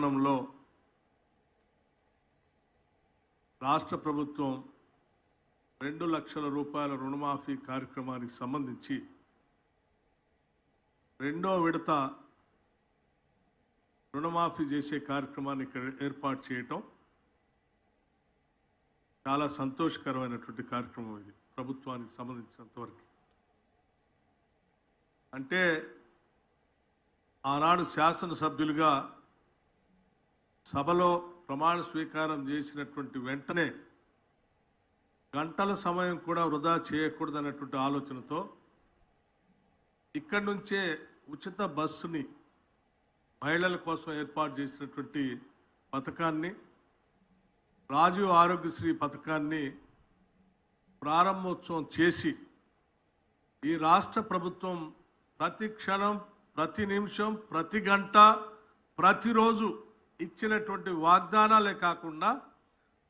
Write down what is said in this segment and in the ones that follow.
విధానంలో రాష్ట్ర ప్రభుత్వం 2 లక్షల రూపాయల రుణమాఫీ కార్యక్రమానికి సంబంధించి రెండో విడత రుణమాఫీ చేసే కార్యక్రమాన్ని ఇక్కడ ఏర్పాటు చేయటం చాలా సంతోషకరమైనటువంటి కార్యక్రమం. ఇది ప్రభుత్వానికి సంబంధించినంతవరకు. అంటే ఆనాడు శాసనసభ్యులుగా సభలో ప్రమాణ స్వీకారం చేసినటువంటి వెంటనే గంటల సమయం కూడా వృధా చేయకూడదన్నటువంటి ఆలోచనతో ఇక్కడి నుంచే ఉచిత బస్సుని మహిళల కోసం ఏర్పాటు చేసినటువంటి పథకాన్ని, రాజీవ్ ఆరోగ్యశ్రీ పథకాన్ని ప్రారంభోత్సవం చేసి ఈ రాష్ట్ర ప్రభుత్వం ప్రతి క్షణం, ప్రతి నిమిషం, ప్రతి గంట, ప్రతిరోజు ఇచ్చినటువంటి వాగ్దానాలే కాకుండా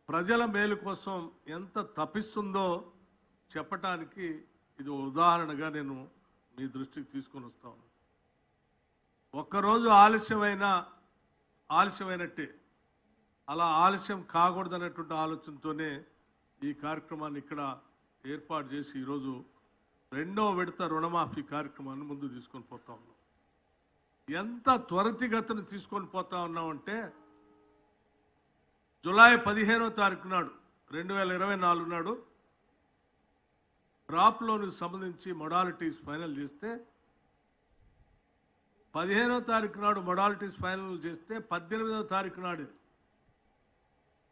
ప్రజల మేలు కోసం ఎంత తప్పిస్తుందో చెప్పటానికి ఇది ఉదాహరణగా నేను మీ దృష్టికి తీసుకొని వస్తాను. ఒక్కరోజు ఆలస్యమైనట్టే, అలా ఆలస్యం కాకూడదనేటువంటి ఆలోచనతోనే ఈ కార్యక్రమాన్ని ఇక్కడ ఏర్పాటు చేసి ఈరోజు రెండో విడత రుణమాఫీ కార్యక్రమాన్ని ముందు తీసుకొని పోతా ఉన్నాం. ఎంత త్వరితగతిని తీసుకొని పోతా ఉన్నామంటే జూలై 15వ తారీఖు నాడు 2024 నాడు డ్రాప్ లోన్కి సంబంధించి మొడాలిటీస్ ఫైనల్ చేస్తే 15వ తారీఖు నాడు మొడాలిటీస్ ఫైనల్ చేస్తే 18వ తారీఖు నాడు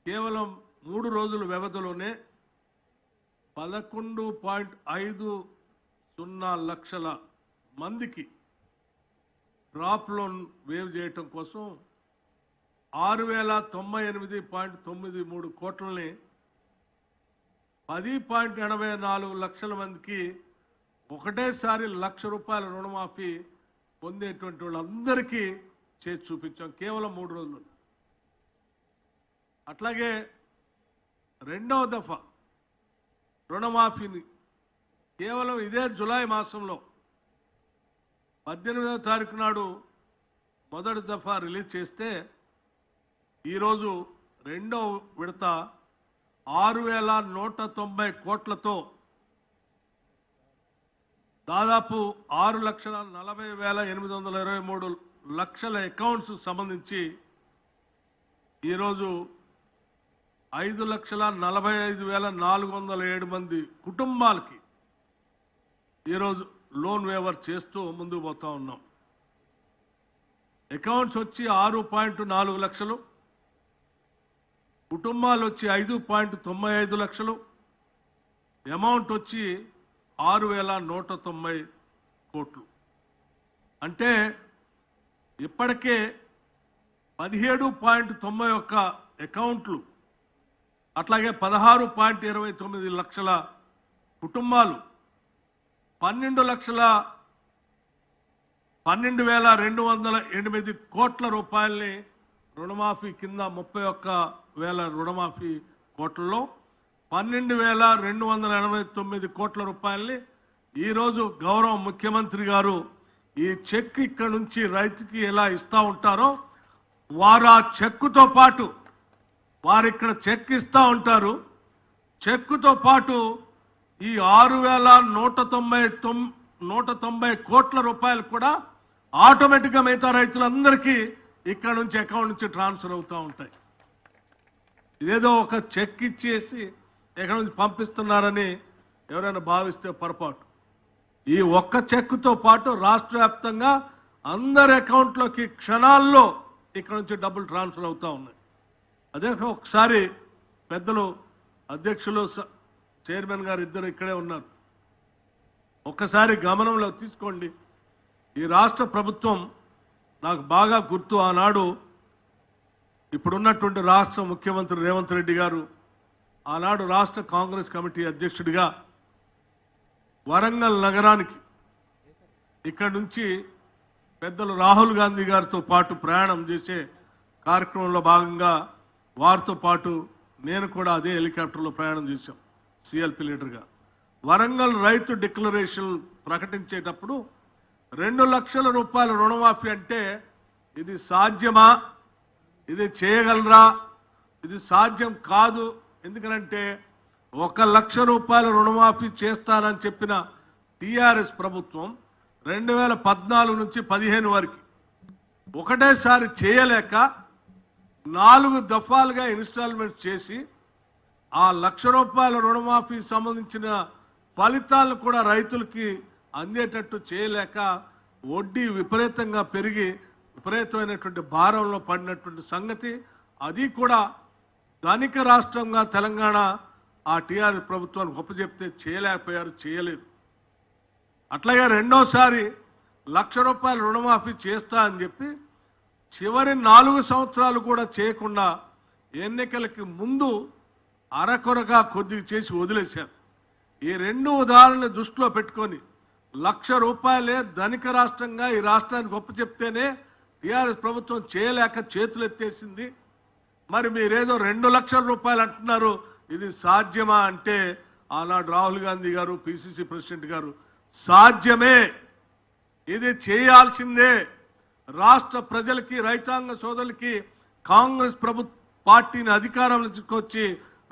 కేవలం 3 రోజుల వ్యవధిలోనే 11.50 లక్షల మందికి డ్రాప్ లోన్ వేవ్ చేయటం కోసం 6098.93 కోట్లని 10.84 లక్షల మందికి ఒకటేసారి ₹1,00,000 రుణమాఫీ పొందేటువంటి వాళ్ళందరికీ చేసి చూపించాం కేవలం 3 రోజులు. అట్లాగే రెండవ దఫా రుణమాఫీని కేవలం ఇదే జూలై మాసంలో 18వ తారీఖు నాడు మొదటి దఫా రిలీజ్ చేస్తే ఈరోజు రెండో విడత 6,190 కోట్లతో దాదాపు 6,40,823 లక్షల అకౌంట్స్ సంబంధించి ఈరోజు 5,45,407 మంది కుటుంబాలకి ఈరోజు లోన్ వేవర్ చేస్తూ ముందుకు పోతా ఉన్నాం. అకౌంట్స్ వచ్చి 6.4 లక్షలు, కుటుంబాలు వచ్చి 5.95 లక్షలు, అమౌంట్ వచ్చి 6,190 కోట్లు. అంటే ఇప్పటికే 17.91 అకౌంట్లు, అట్లాగే 16.29 లక్షల కుటుంబాలు 12,208 కోట్ల రూపాయలని రుణమాఫీ కింద 31,000 రుణమాఫీ కోట్లలో 12,289 కోట్ల రూపాయలని ఈరోజు గౌరవ ముఖ్యమంత్రి గారు ఈ చెక్ ఇక్కడ నుంచి రైతుకి ఎలా ఇస్తూ ఉంటారో వారు ఆ చెక్కుతో పాటు వారు ఇక్కడ చెక్ ఇస్తూ ఉంటారు. చెక్కుతో పాటు ఈ 6,190 కోట్ల రూపాయలు కూడా ఆటోమేటిక్గా మిగతా రైతులందరికీ ఇక్కడ నుంచి అకౌంట్ నుంచి ట్రాన్స్ఫర్ అవుతూ ఉంటాయి. ఇదేదో ఒక చెక్ ఇచ్చేసి ఎక్కడి నుంచి పంపిస్తున్నారని ఎవరైనా భావిస్తే పొరపాటు. ఈ ఒక్క చెక్కుతో పాటు రాష్ట్ర వ్యాప్తంగా అందరి అకౌంట్లోకి క్షణాల్లో ఇక్కడ నుంచి డబ్బులు ట్రాన్స్ఫర్ అవుతూ ఉన్నాయి. అదే ఒకసారి పెద్దలు అధ్యక్షులు చైర్మన్ గారు ఇద్దరు ఇక్కడే ఉన్నారు, ఒక్కసారి గమనంలో తీసుకోండి. ఈ రాష్ట్ర ప్రభుత్వం నాకు బాగా గుర్తు, ఆనాడు ఇప్పుడున్నటువంటి రాష్ట్ర ముఖ్యమంత్రి రేవంత్ రెడ్డి గారు ఆనాడు రాష్ట్ర కాంగ్రెస్ కమిటీ అధ్యక్షుడిగా వరంగల్ నగరానికి ఇక్కడ నుంచి పెద్దలు రాహుల్ గాంధీ గారితో పాటు ప్రయాణం చేసే కార్యక్రమంలో భాగంగా వారితో పాటు నేను కూడా అదే హెలికాప్టర్లో ప్రయాణం చేశాం సిఎల్పి లీడర్గా. వరంగల్ రైతు డిక్లరేషన్ ప్రకటించేటప్పుడు 2 లక్షల రూపాయల రుణమాఫీ అంటే ఇది సాధ్యమా ఇది చేయగలరా? ఇది సాధ్యం కాదు. ఎందుకంటే 1 లక్ష రూపాయల రుణమాఫీ చేస్తానని చెప్పిన టిఆర్ఎస్ ప్రభుత్వం 2014 నుంచి 15 వరకు ఒకటేసారి చేయలేక 4 దఫాలుగా ఇన్స్టాల్మెంట్ చేసి ఆ 1 లక్ష రూపాయల రుణమాఫీ సంబంధించిన ఫలితాలను కూడా రైతులకి అందేటట్టు చేయలేక వడ్డీ విపరీతంగా పెరిగి విపరీతమైనటువంటి భారంలో పడినటువంటి సంగతి. అది కూడా ధనిక రాష్ట్రంగా తెలంగాణ ఆ టీఆర్ఎస్ ప్రభుత్వానికి ఒప్పచెప్తే చేయలేకపోయారు, చేయలేదు. అట్లాగే రెండోసారి 1 లక్ష రూపాయల రుణమాఫీ చేస్తా అని చెప్పి చివరి 4 సంవత్సరాలు కూడా చేయకుండా ఎన్నికలకి ముందు అరకొరగా కొద్దిగా చేసి వదిలేశారు. ఈ 2 ఉదాహరణలు దృష్టిలో పెట్టుకొని 1 లక్ష రూపాయలే ధనిక రాష్ట్రంగా ఈ రాష్ట్రానికి ఒప్పచెప్తేనే టీఆర్ఎస్ ప్రభుత్వం చేయలేక చేతులు ఎత్తేసింది. మరి మీరేదో 2 లక్షల రూపాయలు అంటున్నారు, ఇది సాధ్యమా అంటే ఆనాడు రాహుల్ గాంధీ గారు పిసిసి ప్రెసిడెంట్ గారు సాధ్యమే, ఇది చేయాల్సిందే, రాష్ట్ర ప్రజలకి రైతాంగ సోదరులకి కాంగ్రెస్ పార్టీని అధికారంలో తీసుకొచ్చి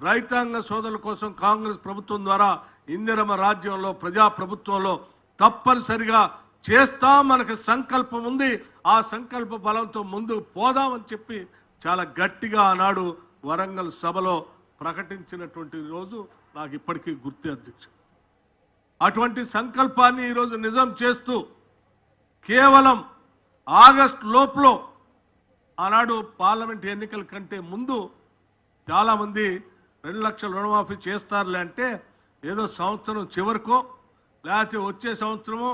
రైతాంగ సోదరుల కోసం కాంగ్రెస్ ప్రభుత్వం ద్వారా ఇందిరమ్మ రాజ్యంలో ప్రజా ప్రభుత్వంలో తప్పనిసరిగా చేస్తాం, మనకు సంకల్పం ఉంది, ఆ సంకల్ప బలంతో ముందుకు పోదామని చెప్పి చాలా గట్టిగా ఆనాడు వరంగల్ సభలో ప్రకటించినటువంటి రోజు నాకు ఇప్పటికీ గుర్తు అధ్యక్ష. అటువంటి సంకల్పాన్ని ఈరోజు నిజం చేస్తూ కేవలం ఆగస్టు లోపల ఆనాడు పార్లమెంట్ ఎన్నికల కంటే ముందు చాలామంది 2 లక్షల రుణమాఫీ చేస్తారులే అంటే ఏదో సంవత్సరం చివరికో లేకపోతే వచ్చే సంవత్సరమో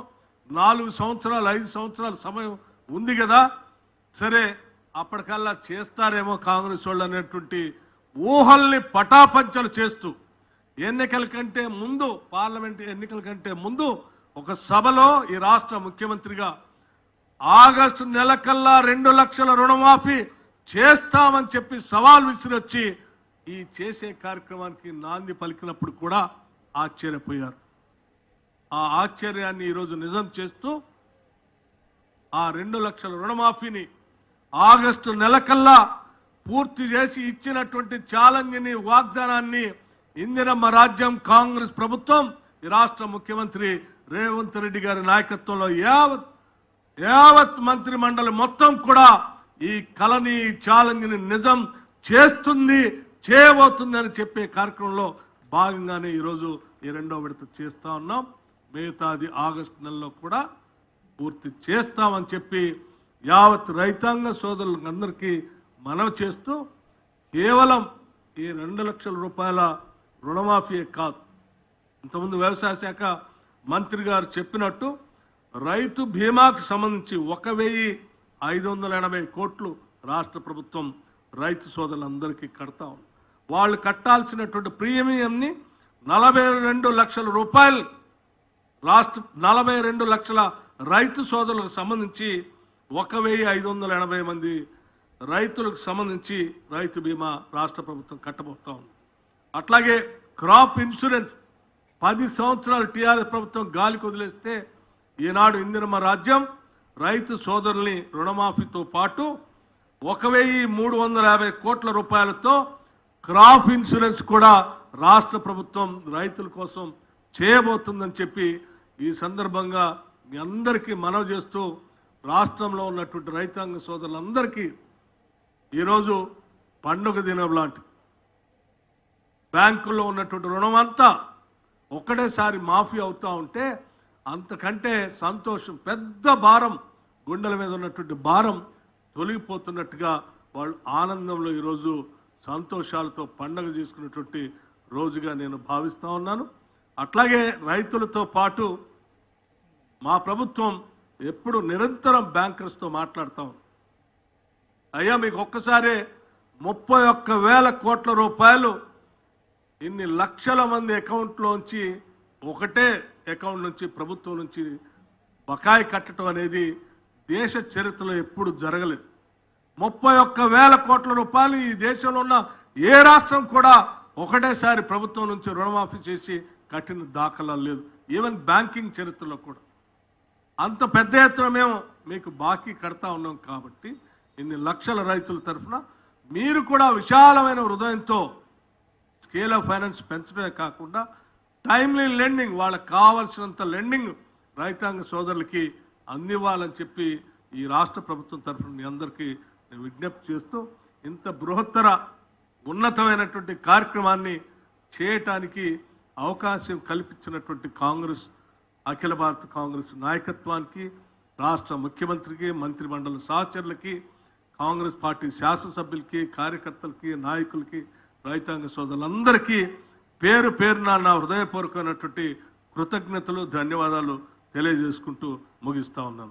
4 సంవత్సరాలు 5 సంవత్సరాల సమయం ఉంది కదా, సరే అప్పటికల్లా చేస్తారేమో కాంగ్రెస్ వాళ్ళు అనేటువంటి ఊహల్ని పటాపంచలు చేస్తూ ఎన్నికల కంటే ముందు పార్లమెంట్ ఎన్నికల కంటే ముందు ఒక సభలో ఈ రాష్ట్ర ముఖ్యమంత్రిగా ఆగస్టు నెలకల్లా 2 లక్షల రుణమాఫీ చేస్తామని చెప్పి సవాల్ విసిరొచ్చి ఈ చేసే కార్యక్రమానికి నాంది పలికినప్పుడు కూడా ఆశ్చర్యపోయారు. ఆ ఆశ్చర్యాన్ని ఈరోజు నిజం చేస్తూ ఆ 2 లక్షల రుణమాఫీని ఆగస్టు నెలకల్లా పూర్తి చేసి ఇచ్చినటువంటి ఛాలెంజ్ని వాగ్దానాన్ని ఇందిరమ్మ రాజ్యం కాంగ్రెస్ ప్రభుత్వం ఈ రాష్ట్ర ముఖ్యమంత్రి రేవంత్ రెడ్డి గారి నాయకత్వంలో యావత్ మంత్రి మండలి మొత్తం కూడా ఈ కళని ఛాలెంజ్ని నిజం చేస్తుంది, చేయబోతుంది అని చెప్పే కార్యక్రమంలో భాగంగానే ఈరోజు ఈ 2వ విడత చేస్తా ఉన్నాం. మిగతాది ఆగస్టు నెలలో కూడా పూర్తి చేస్తామని చెప్పి యావత్ రైతాంగ సోదరులందరికీ మనవి చేస్తూ కేవలం ఈ 2 లక్షల రూపాయల రుణమాఫీ కాదు, ఇంతకుముందు వ్యవసాయ శాఖ మంత్రి గారు చెప్పినట్టు రైతు బీమాకు సంబంధించి 1,580 కోట్లు రాష్ట్ర ప్రభుత్వం రైతు సోదరులందరికీ కడతా ఉంది. వాళ్ళు కట్టాల్సినటువంటి ప్రీమియంని 42 లక్షల రూపాయలు రాష్ట్ర 42 లక్షల రైతు సోదరులకు సంబంధించి 1,580 మంది రైతులకు సంబంధించి రైతు బీమా రాష్ట్ర ప్రభుత్వం కట్టబోతా ఉంది. అట్లాగే క్రాప్ ఇన్సూరెన్స్ 10 సంవత్సరాలు టీఆర్ఎస్ ప్రభుత్వం గాలికి వదిలేస్తే ఈనాడు ఇందిరమ్మ రాజ్యం రైతు సోదరుల్ని రుణమాఫీతో పాటు 1,350 కోట్ల రూపాయలతో క్రాప్ ఇన్సూరెన్స్ కూడా రాష్ట్ర ప్రభుత్వం రైతుల కోసం చేయబోతుందని చెప్పి ఈ సందర్భంగా మీ అందరికీ మనవి చేస్తూ రాష్ట్రంలో ఉన్నటువంటి రైతాంగ సోదరులందరికీ ఈరోజు పండుగ దినం లాంటిది. బ్యాంకుల్లో ఉన్నటువంటి రుణమంతా ఒకటేసారి మాఫీ అవుతూ ఉంటే అంతకంటే సంతోషం, పెద్ద భారం గుండెల మీద ఉన్నటువంటి భారం తొలగిపోతున్నట్టుగా వాళ్ళు ఆనందంలో ఈరోజు సంతోషాలతో పండుగ చేసుకునేటువంటి రోజుగా నేను భావిస్తూ ఉన్నాను. అట్లాగే రైతులతో పాటు మా ప్రభుత్వం ఎప్పుడు నిరంతరం బ్యాంకర్స్తో మాట్లాడతాం. అయ్యా మీకు ఒక్కసారే 31,000 కోట్ల రూపాయలు ఇన్ని లక్షల మంది అకౌంట్లోంచి ఒకటే అకౌంట్ నుంచి ప్రభుత్వం నుంచి బకాయి కట్టడం అనేది దేశ చరిత్రలో ఎప్పుడు జరగలేదు. 31,000 కోట్ల రూపాయలు ఈ దేశంలో ఉన్న ఏ రాష్ట్రం కూడా ఒకటేసారి ప్రభుత్వం నుంచి రుణమాఫీ చేసి కట్టిన దాఖలాలు లేదు. ఈవెన్ బ్యాంకింగ్ చరిత్రలో కూడా అంత పెద్ద ఎత్తున మేము మీకు బాకీ కడతా ఉన్నాం. కాబట్టి ఇన్ని లక్షల రైతుల తరఫున మీరు కూడా విశాలమైన హృదయంతో స్కేల్ ఆఫ్ ఫైనాన్స్ పెంచడమే కాకుండా టైమ్లీ లెండింగ్, వాళ్ళకి కావాల్సినంత లెండింగ్ రైతాంగ సోదరులకి అందివ్వాలని చెప్పి ఈ రాష్ట్ర ప్రభుత్వం తరఫున మీ అందరికీ నేను విజ్ఞప్తి చేస్తూ ఇంత బృహత్తర ఉన్నతమైనటువంటి కార్యక్రమాన్ని చేయటానికి అవకాశం కల్పించినటువంటి కాంగ్రెస్, అఖిల భారత కాంగ్రెస్ నాయకత్వానికి, రాష్ట్ర ముఖ్యమంత్రికి, మంత్రిమండలి సహచరులకి, కాంగ్రెస్ పార్టీ శాసనసభ్యులకి, కార్యకర్తలకి, నాయకులకి, రైతాంగ సోదరులందరికీ పేరు పేరున నా హృదయపూర్వకమైనటువంటి కృతజ్ఞతలు, ధన్యవాదాలు తెలియజేసుకుంటూ ముగిస్తా ఉన్నాను.